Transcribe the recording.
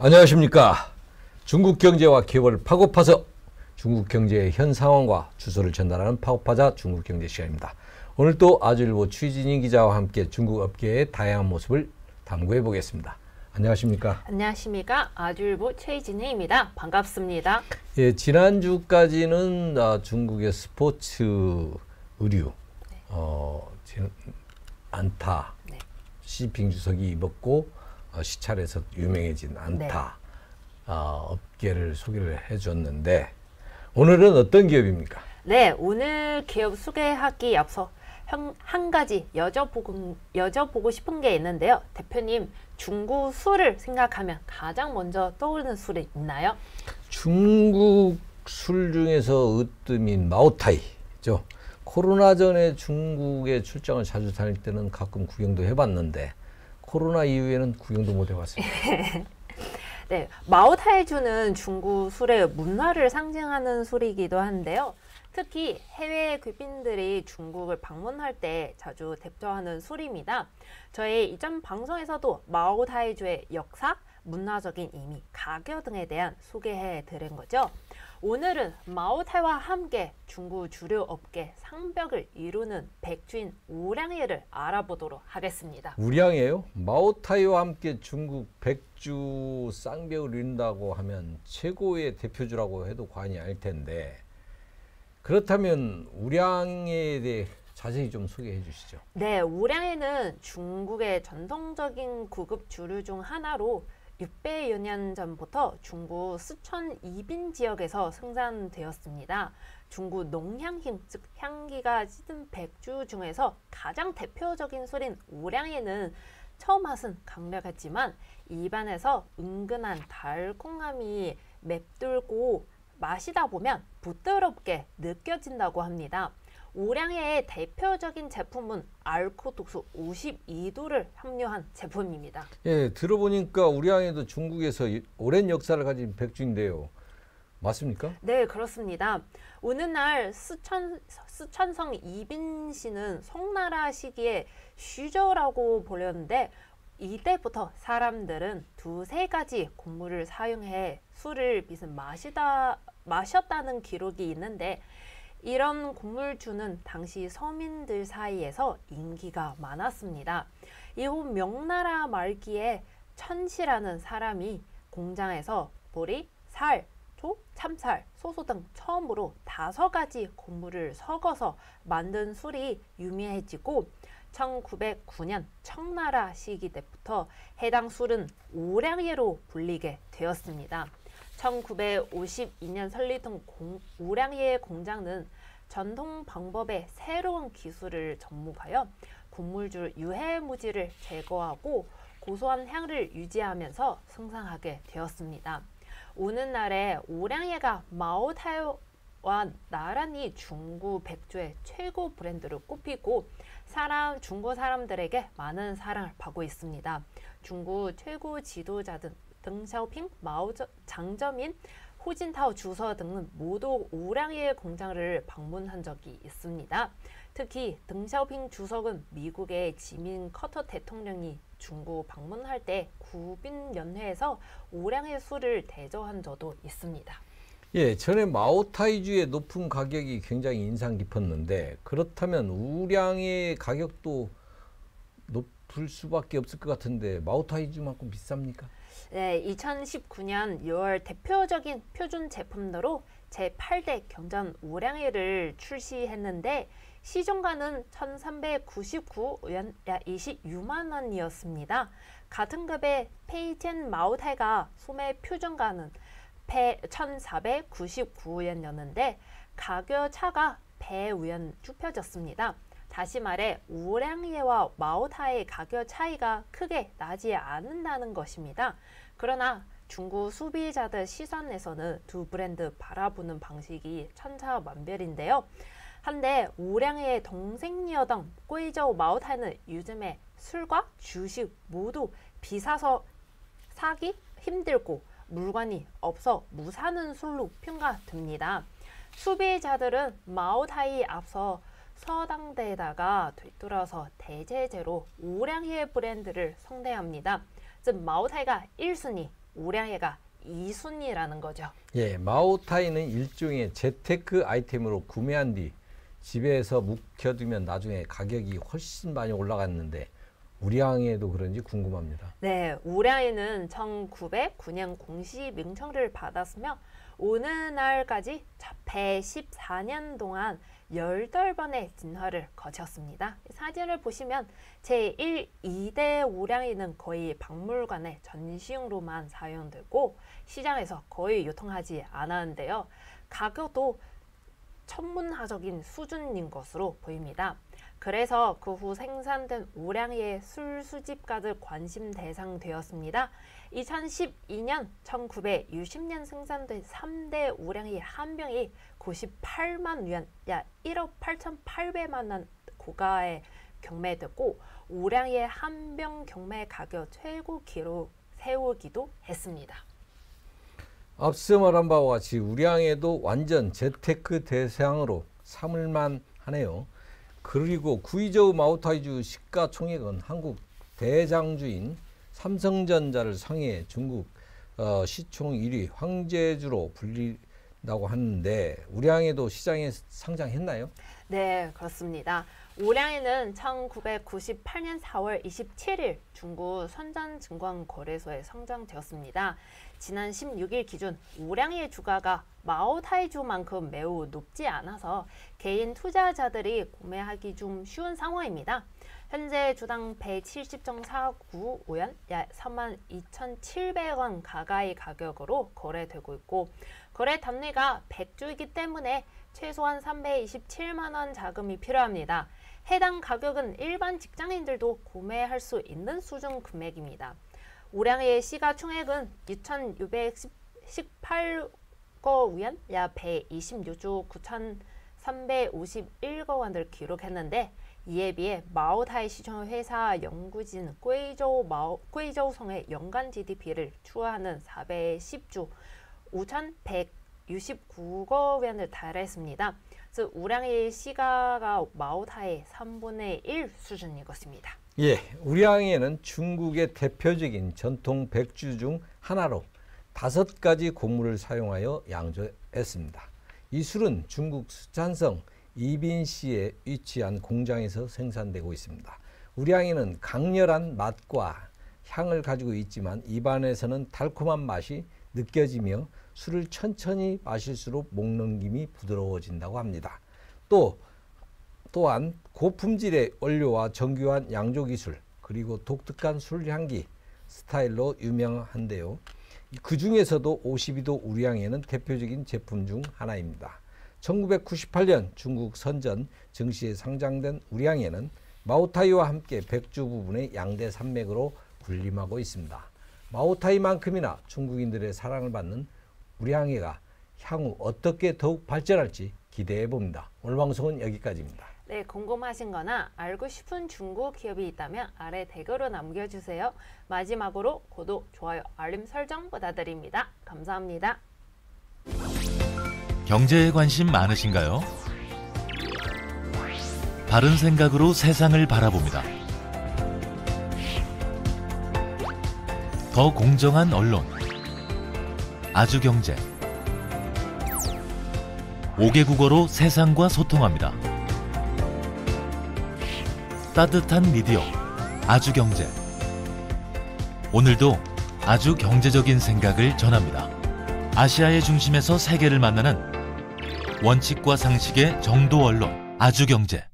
안녕하십니까. 중국 경제와 기업을 파고파서 중국 경제의 현 상황과 주소를 전달하는 파고파자 중국 경제 시간입니다. 오늘 또 아주일보 취진희 기자와 함께 중국 업계의 다양한 모습을 탐구해 보겠습니다. 안녕하십니까. 안녕하십니까. 아주일보 최진희입니다. 반갑습니다. 예, 지난주까지는 중국의 스포츠 의류, 안타, 네. 시진핑 주석이 입었고 시찰에서 유명해진 안타 업계를 소개를 해줬는데 오늘은 어떤 기업입니까? 네, 오늘 기업 소개하기 앞서 한 가지 여쭤보고 싶은 게 있는데요. 대표님, 중국 술을 생각하면 가장 먼저 떠오르는 술이 있나요? 중국 술 중에서 으뜸인 마오타이죠. 코로나 전에 중국에 출장을 자주 다닐 때는 가끔 구경도 해봤는데 코로나 이후에는 구경도 못 해봤습니다. 네, 마오타이주는 중국 술의 문화를 상징하는 술이기도 한데요. 특히 해외 귀빈들이 중국을 방문할 때 자주 대표하는 술입니다. 저희 이전 방송에서도 마오타이주의 역사, 문화적인 의미, 가격 등에 대한 소개해 드린 거죠. 오늘은 마오타이와 함께 중국 주류 업계 상벽을 이루는 백주인 우량예를 알아보도록 하겠습니다. 우량예요? 마오타이와 함께 중국 백주 쌍벽을 이룬다고 하면 최고의 대표주라고 해도 과언이 아닐 텐데, 그렇다면 우량예에 대해 자세히 좀 소개해 주시죠. 네, 우량예는 중국의 전통적인 고급 주류 중 하나로 600여 년 전부터 중국 쓰촨 이빈 지역에서 생산되었습니다. 중국 농향힘, 즉 향기가 짙은 백주 중에서 가장 대표적인 술인 우량예는 처음 맛은 강력했지만 입안에서 은근한 달콤함이 맵돌고 마시다 보면 부드럽게 느껴진다고 합니다. 우량예의 대표적인 제품은 알코올 도수 52도를 함유한 제품입니다. 예, 들어보니까 우량예도 중국에서 오랜 역사를 가진 백주인데요. 맞습니까? 네, 그렇습니다. 오늘날 쓰촨성 이빈시는 송나라 시기에 슈저라고 불렸는데 이때부터 사람들은 두세 가지 곡물을 사용해 술을 빚은 마셨다는 기록이 있는데, 이런 곡물주는 당시 서민들 사이에서 인기가 많았습니다. 이후 명나라 말기에 천시라는 사람이 공장에서 보리, 살, 조, 참살, 소소 등 처음으로 5가지 곡물을 섞어서 만든 술이 유명해지고 1909년 청나라 시기 때부터 해당 술은 우량예로 불리게 되었습니다. 1952년 설립된 우량예 공장은 전통 방법의 새로운 기술을 접목하여 곡물주 유해무질을 제거하고 고소한 향을 유지하면서 생산하게 되었습니다. 오늘날에 우량예가 마오타이와 나란히 중국 백주의 최고 브랜드로 꼽히고 중국 사람들에게 많은 사랑을 받고 있습니다. 중국 최고 지도자들 덩샤오핑, 장저민, 후진타오 주석 등은 모두 우량예 공장을 방문한 적이 있습니다. 특히 덩샤오핑 주석은 미국의 지민 커터 대통령이 중국 방문할 때 구빈연회에서 우량예 술을 대접한 적도 있습니다. 예, 전에 마오타이주의 높은 가격이 굉장히 인상 깊었는데, 그렇다면 우량예 가격도 높을 수밖에 없을 것 같은데 마오타이주만큼 비쌉니까? 네, 2019년 6월 대표적인 표준 제품으로 제8대 경전 우량예를 출시했는데 시중가는 1,399연, 약 26만 원이었습니다. 같은 급의 페이젠 마오타이가 소매 표준가는 1,499원이었는데 가격 차가 100원 좁혀졌습니다. 다시 말해 우량예와 마오타이의 가격 차이가 크게 나지 않는다는 것입니다. 그러나 중국 소비자들 시선에서는 두 브랜드 바라보는 방식이 천차만별인데요. 한데 우량예의 동생이었던 꼬이저우 마오타이는 요즘에 술과 주식 모두 비싸서 사기 힘들고 물건이 없어 무사는 술로 평가됩니다. 소비자들은 마오타이 앞서 서당대에다가 뒤돌아서 대제재로 우량예 브랜드를 성대합니다. 즉 마오타이가 1순위, 우량회가 2순위라는 거죠. 예, 마오타이는 일종의 재테크 아이템으로 구매한 뒤 집에서 묵혀두면 나중에 가격이 훨씬 많이 올라갔는데 우량회도 그런지 궁금합니다. 네, 우량회는 1909년 공시 명칭을 받았으며 오늘날까지 114년 동안 18번의 진화를 거쳤습니다. 사진을 보시면 제1, 2대 우량회는 거의 박물관의 전시용으로만 사용되고 시장에서 거의 유통하지 않았는데요. 가격도 천문학적인 수준인 것으로 보입니다. 그래서 그 후 생산된 우량회의 술 수집가들 관심 대상 되었습니다. 2012년, 1960년 생산된 3대 우량회 한 병이 98만 위안, 약 1억 8,800만 원 고가에 경매됐고 우량회 한 병 경매 가격 최고 기록 세우기도 했습니다. 앞서 말한 바와 같이 우량회도 완전 재테크 대상으로 삼을만 하네요. 그리고 구이저우 마오타이주 시가총액은 한국 대장주인 삼성전자를 상회해 중국 시총 1위 황제주로 불린다고 하는데 우량회도 시장에 상장했나요? 네, 그렇습니다. 우량회는 1998년 4월 27일 중국 선전증권거래소에 상장되었습니다. 지난 16일 기준 우량회 주가가 마오타이주만큼 매우 높지 않아서 개인 투자자들이 구매하기 좀 쉬운 상황입니다. 현재 주당 170.49위안, 약 32,700원 가까이 가격으로 거래되고 있고 거래 단위가 100주이기 때문에 최소한 327만 원 자금이 필요합니다. 해당 가격은 일반 직장인들도 구매할 수 있는 수준 금액입니다. 우량회의 시가총액은 2,618억 위안, 약 126조 9,351억 원을 기록했는데 이에 비해 마오타이 시총 회사 연구진贵州성의 연간 GDP를 추하는 410조 5,169억 원을 달했습니다. 즉 우량회의 시가가 마오타이의 3분의 1 수준인 것입니다. 예, 우량회는 중국의 대표적인 전통 백주 중 하나로 5가지 곡물을 사용하여 양조했습니다. 이 술은 중국 수찬성 이빈시에 위치한 공장에서 생산되고 있습니다. 우량회는 강렬한 맛과 향을 가지고 있지만 입안에서는 달콤한 맛이 느껴지며 술을 천천히 마실수록 목 넘김이 부드러워진다고 합니다. 또한 고품질의 원료와 정교한 양조 기술 그리고 독특한 술 향기 스타일로 유명한데요. 그 중에서도 52도 우량회는 대표적인 제품 중 하나입니다. 1998년 중국 선전 증시에 상장된 우량회는 마오타이와 함께 백주 부분의 양대 산맥으로 군림하고 있습니다. 마오타이만큼이나 중국인들의 사랑을 받는 우량회가 향후 어떻게 더욱 발전할지 기대해 봅니다. 오늘 방송은 여기까지입니다. 네, 궁금하신 거나 알고 싶은 중국 기업이 있다면 아래 댓글로 남겨주세요. 마지막으로 구독, 좋아요, 알림 설정 부탁드립니다. 감사합니다. 경제에 관심 많으신가요? 바른 생각으로 세상을 바라봅니다. 더 공정한 언론, 아주경제. 5개 국어로 세상과 소통합니다. 따뜻한 미디어, 아주경제. 오늘도 아주 경제적인 생각을 전합니다. 아시아의 중심에서 세계를 만나는 원칙과 상식의 정도 언론, 아주경제.